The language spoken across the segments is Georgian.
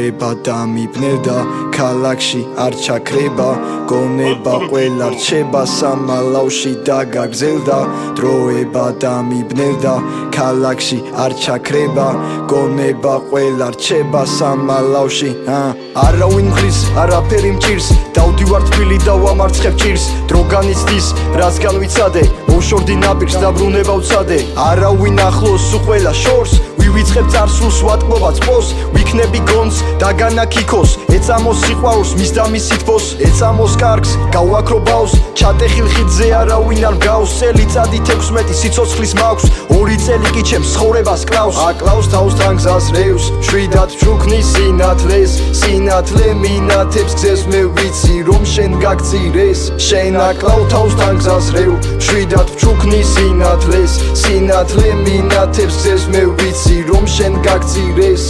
დროება დამიბნელდა ქალაქში არ ჩაქრება გონება ყველა რჩება სამალავში დაგაგზელდა დროება დამიბნელდა ქალაქში არ ჩაქრება გონება ყველა რჩება სამალავში არავინ მხრის არაფერი მჭირს დავდივარ თბილი და ვამარცხებ ჭირს დრო განიცდის რაც განვიცადე მოვშორდი ნაპირს და ბრუნება ვცადე არავინ ახლოს უყველა შორს ვივიწყებ წარსულს ვატყობაც პოს ვიქნები გონს დაგანაქიქოს ეწამოს სიყვარულს მის და მის სითბოს ეწამოს კარგს გავაქრო ბავს ჩატეხილ ხიდზე არავინ არ გავს წელიწადი 16 სიცოცხლის მაქვს 2 წელი კი ჩემს ცხოვრებას კლავს აკლავს თავს თან გზას რევს შვიდად ვჩუქნის სინათლე მინათებს გზეს მე ვიცი რომ შენ გაგწირეს შენ აკლავ თავს თან გზას რევს შვიდად ვჩუქნის სინათლე მინათებს გზეს მე ვიცი რომ შენ გაგწირეს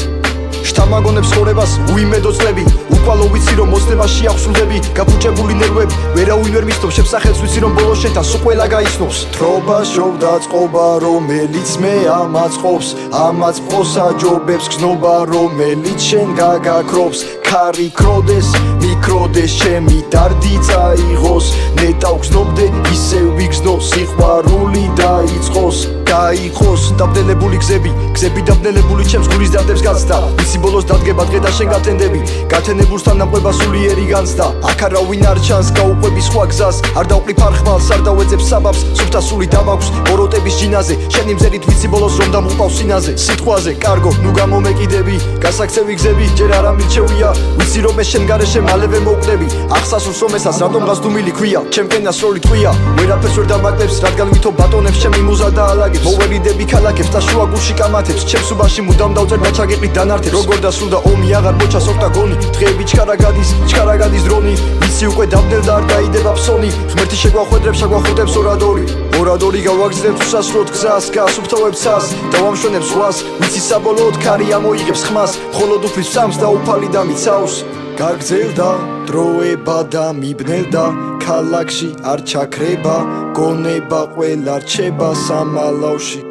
შთამაგონებს ცხოვრებას უიმედო წლები უკვალო ვიცი რომ მოსნებაში აღსრულდები გაფუჭებული ნერვები ვერავინ ვერ მისდევს შემსახელს ვიცი რომ ბოლოს შენთან სულ ყველა გაიცნობს თრობა შოვდა წყობა რომელიც მე ამაწყობს ამაც ყოს აჯობებს გზნობა რომელიც შენ გაგაქრობს ქარი ქროდეს მიკროდეს ჩემი დარდი წაიღოს ნეტავ გზნობდე ისევ ვიგზნო სიყვარული დაიწყოს გაიყოს დაბნელებული გზები დაბნელებული ჩემს გულის დარდებს გაცდა ისი ბოლოს დადგება დღე და შენ გათენდები გათენებულსთან ნამყვება სულიერი განცდა აქ არავინ არ ჩანს გაუყვები სხვა გზას არ დავყრიფ არხმალს არ დავეძებ საბაბს სუფთა სული დამაქვს ბოროტების ჯინაზე შენი მზერით ვიცი ბოლოს რომ დამუყავს სინაზე სიტყვაზე კარგო ნუ გამომეკიდები გასაქცევი გზები ჯერ არ ამირჩევია ვიცი რომ ეს შენ გარეშე მალევე მოვკვდები ახსასულს რომ ესას რატომ გასდუმილი ქვია ჩემკენას როლი ტყვია ვერაფერს ვერ დამაკლებს რადგან ვითომ ბატონებს ჩემი მუზა და ალაგებს მოვერიდები ქალაქებს და შუა გულში კამათებს ჩემს უბანში მუდამ დავწერ და ჩაგეყრით დანართებს როგორ დასრულდა ომი აღარ მოჩას ოქტაგონი დღეები ჩქარა გადის დრონი ვიცი უკვე დაბნელდა არ დაიდება ფსონი ღმერთი შეგვახვედრებს შეგვახუტებს ორადორი გავაგზავნებთ უსასრულოდ გზას გასუფთავებს ცას დავამშვენებს ზღვას ვიცი საბოლოოდ ქარი ამოიღებს ხმას მხოლოდ უფლის ფსამს და უფალი დამიცავს გაგზელდა დროება დამიბნელდა ქალაქში არ ჩაქრება გონება ყველა რჩება სამალავში